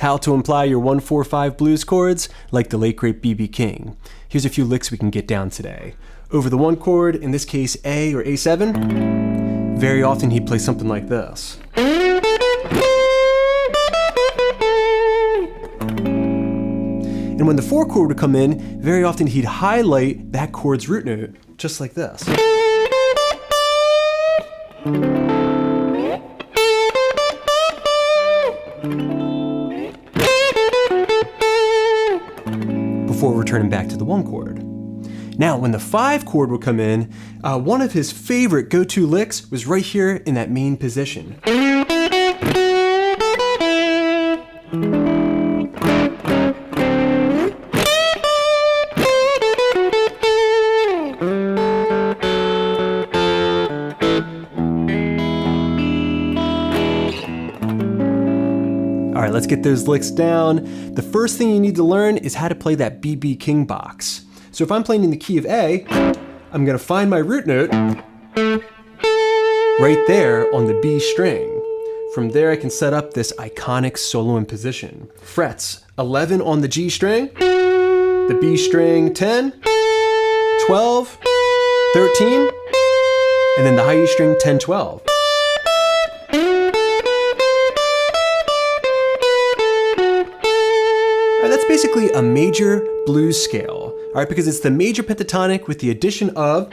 how to imply your 1-4-5 blues chords like the late great B.B King. Here's a few licks we can get down today. Over the 1 chord, in this case A or A7, very often he'd play something like this. And when the 4 chord would come in, very often he'd highlight that chord's root note, just like this. Before returning back to the 1 chord. Now, when the 5 chord would come in, one of his favorite go-to licks was right here in that main position. All right, let's get those licks down. The first thing you need to learn is how to play that B.B King box. So if I'm playing in the key of A, I'm gonna find my root note right there on the B string. From there, I can set up this iconic soloing position. Frets 11 on the G string, the B string 10, 12, 13, and then the high E string 10, 12. That's basically a major blues scale, all right, because it's the major pentatonic with the addition of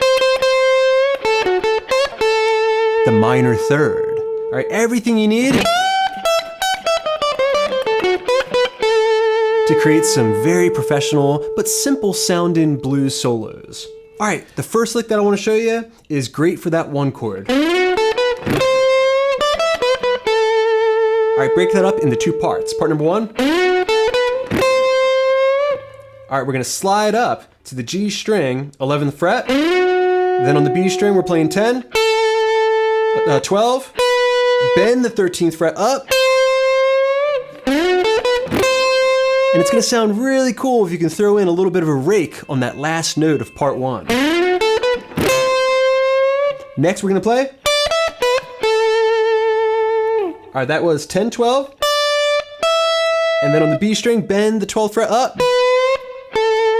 the minor third. All right, everything you need to create some very professional but simple sounding blues solos. All right, the first lick that I want to show you is great for that 1 chord. All right, break that up into 2 parts. Part number 1. All right, we're gonna slide up to the G string, 11th fret. Then on the B string, we're playing 10, 12, bend the 13th fret up. And it's gonna sound really cool if you can throw in a little bit of a rake on that last note of part 1. Next, we're gonna play. All right, that was 10, 12. And then on the B string, bend the 12th fret up.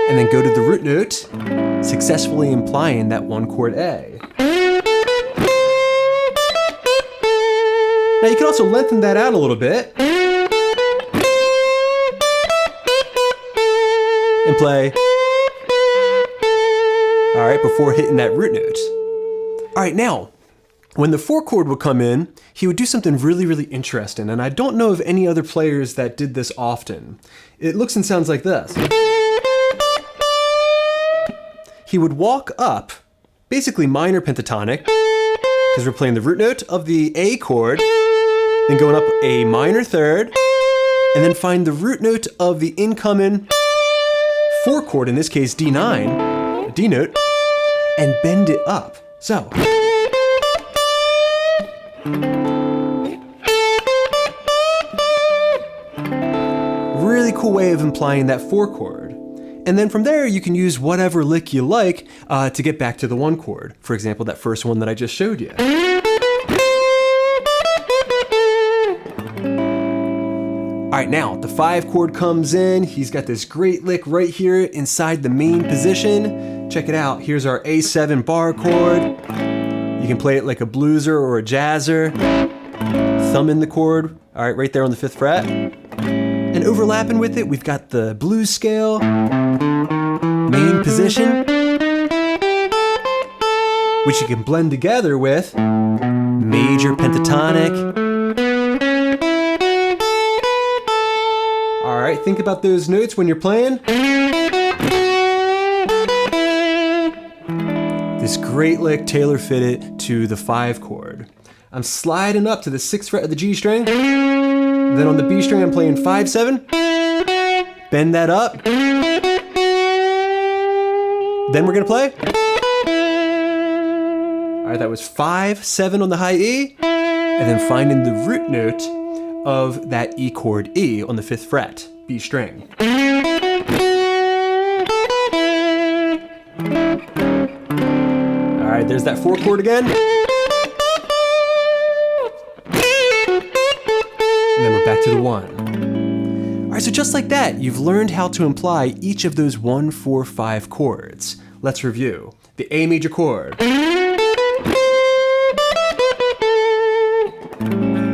And then go to the root note, successfully implying that 1 chord A. Now you can also lengthen that out a little bit and play, all right, before hitting that root note. All right, now, when the 4 chord would come in, he would do something really, really interesting, and I don't know of any other players that did this often. It looks and sounds like this. He would walk up, basically minor pentatonic, because we're playing the root note of the A chord, then going up a minor third, and then find the root note of the incoming 4 chord, in this case D9, a D note, and bend it up. So. Really cool way of implying that 4 chord. And then from there, you can use whatever lick you like to get back to the 1 chord. For example, that first one that I just showed you. All right, now the 5 chord comes in. He's got this great lick right here inside the main position. Check it out. Here's our A7 bar chord. You can play it like a blueser or a jazzer. Thumb in the chord, all right, right there on the 5th fret. And overlapping with it, we've got the blues scale, main position, which you can blend together with major pentatonic. All right, think about those notes when you're playing. This great lick tailor-fitted to the 5 chord. I'm sliding up to the 6th fret of the G string. Then on the B string, I'm playing 5, 7. Bend that up. Then we're gonna play. All right, that was 5, 7 on the high E, and then finding the root note of that E chord E on the 5th fret, B string. All right, there's that 4 chord again. And then we're back to the 1. right, so just like that, you've learned how to imply each of those 1, 4, 5 chords. Let's review. The A major chord.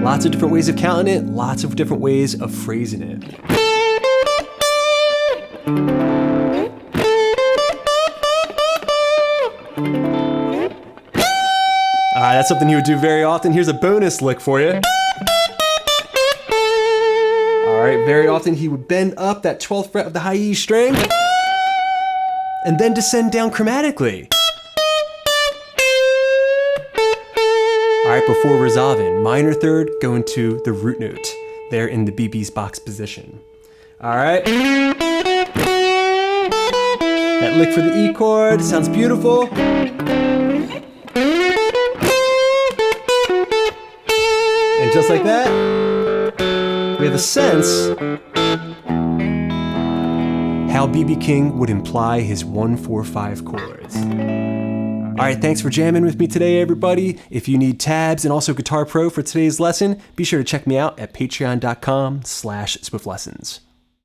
Lots of different ways of counting it, lots of different ways of phrasing it. That's something he would do very often. Here's a bonus lick for you. All right, very often he would bend up that 12th fret of the high E string and then descend down chromatically. All right, before resolving, minor third, go into the root note there in the BB's box position. All right. That lick for the E chord sounds beautiful. And just like that, we have a sense how B.B. King would imply his 1, 4, 5 chords. All right, thanks for jamming with me today, everybody. If you need tabs and also Guitar Pro for today's lesson, be sure to check me out at patreon.com/SwiftLessons.